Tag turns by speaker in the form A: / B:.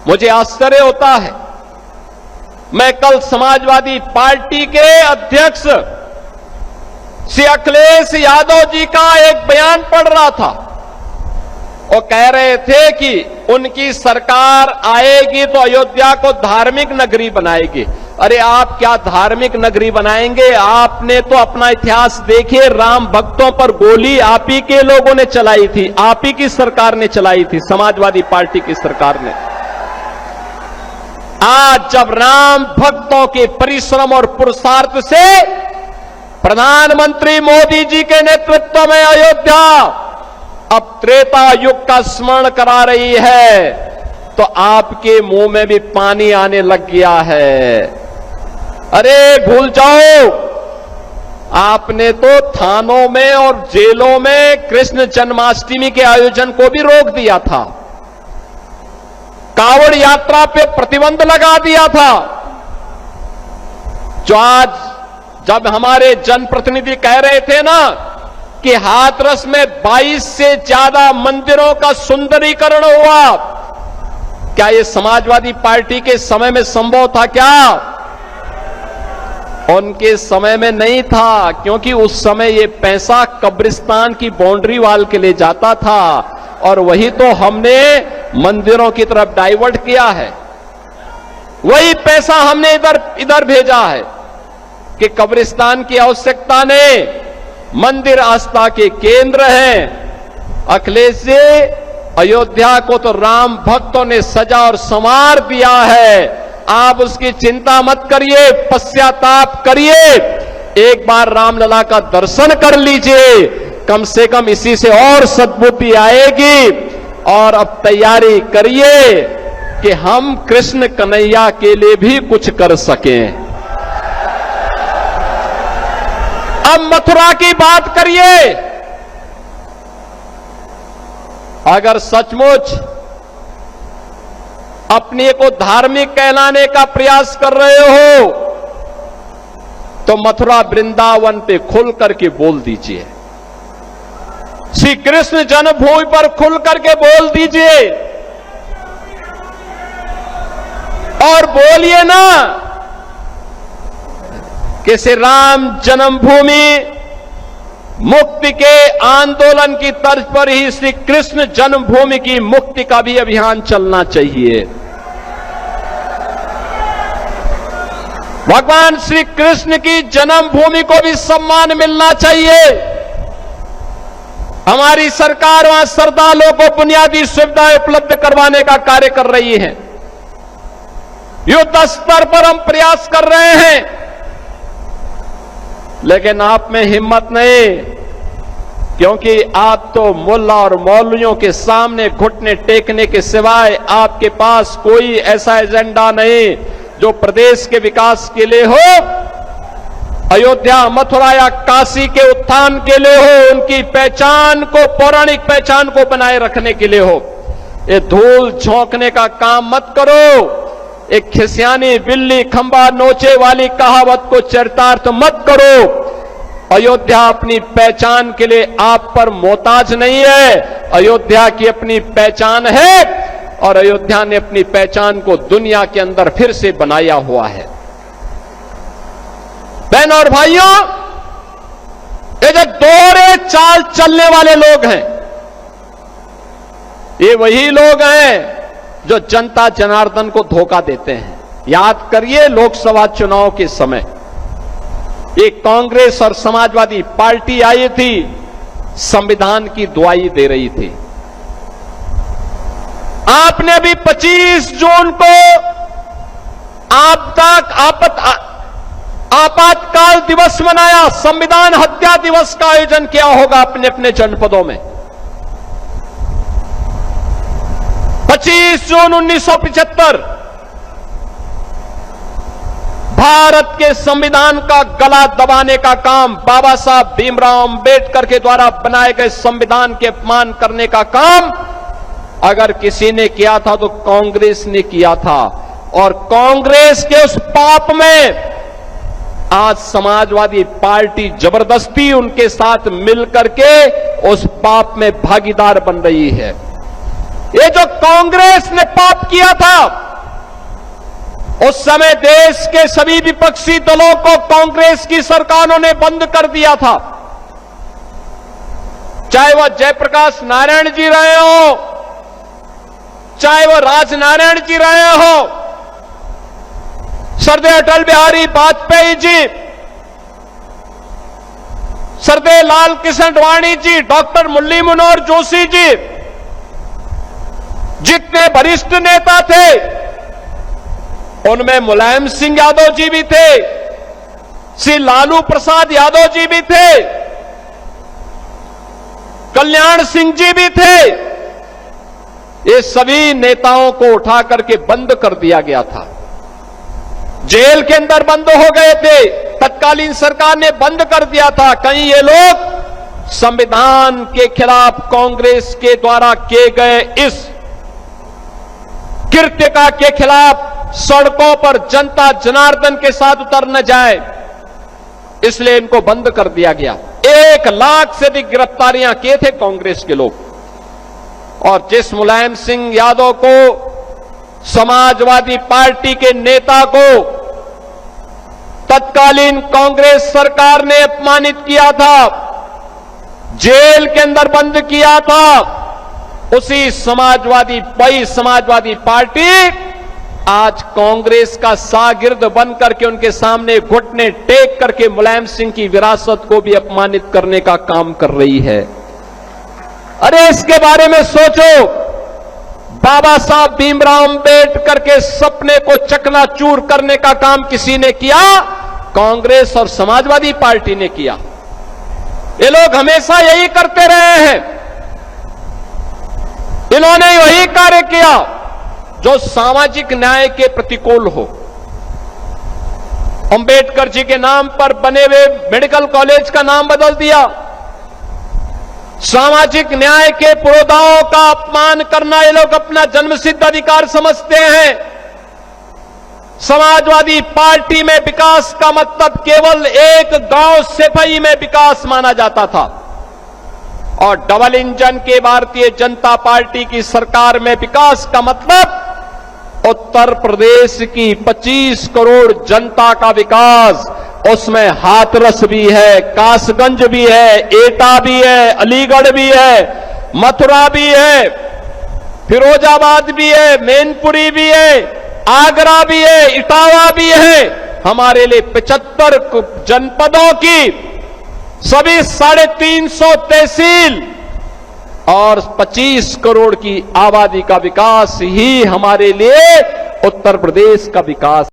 A: मुझे आश्चर्य होता है। मैं कल समाजवादी पार्टी के अध्यक्ष श्री अखिलेश यादव जी का एक बयान पढ़ रहा था। वो कह रहे थे कि उनकी सरकार आएगी तो अयोध्या को धार्मिक नगरी बनाएगी। अरे आप क्या धार्मिक नगरी बनाएंगे? आपने तो अपना इतिहास देखिए, राम भक्तों पर गोली आप ही के लोगों ने चलाई थी, आप ही की सरकार ने चलाई थी, समाजवादी पार्टी की सरकार ने। आज जब राम भक्तों के परिश्रम और पुरुषार्थ से प्रधानमंत्री मोदी जी के नेतृत्व में अयोध्या अब त्रेता युग का स्मरण करा रही है, तो आपके मुंह में भी पानी आने लग गया है। अरे भूल जाओ, आपने तो थानों में और जेलों में कृष्ण जन्माष्टमी के आयोजन को भी रोक दिया था, कांवड़ यात्रा पे प्रतिबंध लगा दिया था। जो आज जब हमारे जनप्रतिनिधि कह रहे थे ना कि हाथरस में 22 से ज्यादा मंदिरों का सुंदरीकरण हुआ, क्या यह समाजवादी पार्टी के समय में संभव था? क्या उनके समय में नहीं था, क्योंकि उस समय यह पैसा कब्रिस्तान की बाउंड्री वाल के लिए जाता था और वही तो हमने मंदिरों की तरफ डाइवर्ट किया है। वही पैसा हमने इधर भेजा है कि कब्रिस्तान की आवश्यकता नहीं, मंदिर आस्था के केंद्र हैं। अखिलेश जी, अयोध्या को तो राम भक्तों ने सजा और संवार दिया है, आप उसकी चिंता मत करिए, पश्चाताप करिए, एक बार रामलला का दर्शन कर लीजिए, कम से कम इसी से और सद्बुद्धि आएगी। और अब तैयारी करिए कि हम कृष्ण कन्हैया के लिए भी कुछ कर सकें। अब मथुरा की बात करिए। अगर सचमुच अपने को धार्मिक कहलाने का प्रयास कर रहे हो तो मथुरा वृंदावन पे खुल करके बोल दीजिए, श्री कृष्ण जन्मभूमि पर खुल करके बोल दीजिए और बोलिए ना कि श्री राम जन्मभूमि मुक्ति के आंदोलन की तर्ज पर ही श्री कृष्ण जन्मभूमि की मुक्ति का भी अभियान चलना चाहिए। भगवान श्री कृष्ण की जन्मभूमि को भी सम्मान मिलना चाहिए। हमारी सरकार वहां श्रद्धालुओं को बुनियादी सुविधाएं उपलब्ध करवाने का कार्य कर रही है। युद्ध स्तर पर हम प्रयास कर रहे हैं, लेकिन आप में हिम्मत नहीं, क्योंकि आप तो मुल्ला और मौलवियों के सामने घुटने टेकने के सिवाय आपके पास कोई ऐसा एजेंडा नहीं जो प्रदेश के विकास के लिए हो, अयोध्या, मथुरा या काशी के उत्थान के लिए हो, उनकी पहचान को, पौराणिक पहचान को बनाए रखने के लिए हो। ये धूल झोंकने का काम मत करो, एक खिसियानी बिल्ली खंबा नोचे वाली कहावत को चरितार्थ मत करो। अयोध्या अपनी पहचान के लिए आप पर मोहताज नहीं है, अयोध्या की अपनी पहचान है और अयोध्या ने अपनी पहचान को दुनिया के अंदर फिर से बनाया हुआ है। बहनों और भाइयों, ये जो दोहरे चाल चलने वाले लोग हैं, ये वही लोग हैं जो जनता जनार्दन को धोखा देते हैं। याद करिए, लोकसभा चुनाव के समय एक कांग्रेस और समाजवादी पार्टी आई थी, संविधान की दुआई दे रही थी। आपने भी 25 जून को आपातकाल दिवस मनाया, संविधान हत्या दिवस का आयोजन किया होगा अपने अपने जनपदों में। 25 जून 1975 भारत के संविधान का गला दबाने का काम, बाबा साहब भीमराव अंबेडकर के द्वारा बनाए गए संविधान के अपमान करने का काम अगर किसी ने किया था तो कांग्रेस ने किया था। और कांग्रेस के उस पाप में आज समाजवादी पार्टी जबरदस्ती उनके साथ मिलकर के उस पाप में भागीदार बन रही है। ये जो कांग्रेस ने पाप किया था, उस समय देश के सभी विपक्षी दलों को कांग्रेस की सरकारों ने बंद कर दिया था। चाहे वह जयप्रकाश नारायण जी रहे हो, चाहे वह राजनारायण जी रहे हो, सरदेव अटल बिहारी वाजपेयी जी, सरदेव लाल कृष्ण आडवाणी जी, डॉक्टर मुरली मनोहर जोशी जी, जितने वरिष्ठ नेता थे उनमें मुलायम सिंह यादव जी भी थे, श्री लालू प्रसाद यादव जी भी थे, कल्याण सिंह जी भी थे। ये सभी नेताओं को उठा करके बंद कर दिया गया था, जेल के अंदर बंद हो गए थे, तत्कालीन सरकार ने बंद कर दिया था। कहीं ये लोग संविधान के खिलाफ कांग्रेस के द्वारा किए गए इस कृत्य के खिलाफ सड़कों पर जनता जनार्दन के साथ उतर न जाए, इसलिए इनको बंद कर दिया गया। 1 लाख से अधिक गिरफ्तारियां किए थे कांग्रेस के लोग। और जिस मुलायम सिंह यादव को, समाजवादी पार्टी के नेता को तत्कालीन कांग्रेस सरकार ने अपमानित किया था, जेल के अंदर बंद किया था, उसी समाजवादी पार्टी आज कांग्रेस का शागिर्द बन करके उनके सामने घुटने टेक करके मुलायम सिंह की विरासत को भी अपमानित करने का काम कर रही है। अरे इसके बारे में सोचो, बाबा साहब भीमराव अंबेडकर के सपने को चकनाचूर करने का काम किसी ने किया? कांग्रेस और समाजवादी पार्टी ने किया। ये लोग हमेशा यही करते रहे हैं, इन्होंने वही कार्य किया जो सामाजिक न्याय के प्रतिकूल हो। अंबेडकर जी के नाम पर बने हुए मेडिकल कॉलेज का नाम बदल दिया, सामाजिक न्याय के पुरोधाओं का अपमान करना ये लोग अपना जन्मसिद्ध अधिकार समझते हैं। समाजवादी पार्टी में विकास का मतलब केवल एक गांव सेफई में विकास माना जाता था, और डबल इंजन के भारतीय जनता पार्टी की सरकार में विकास का मतलब उत्तर प्रदेश की 25 करोड़ जनता का विकास, उसमें हाथरस भी है, कासगंज भी है, एटा भी है, अलीगढ़ भी है, मथुरा भी है, फिरोजाबाद भी है, मैनपुरी भी है, आगरा भी है, इटावा भी है। हमारे लिए 75 जनपदों की सभी 350 तहसील और 25 करोड़ की आबादी का विकास ही हमारे लिए उत्तर प्रदेश का विकास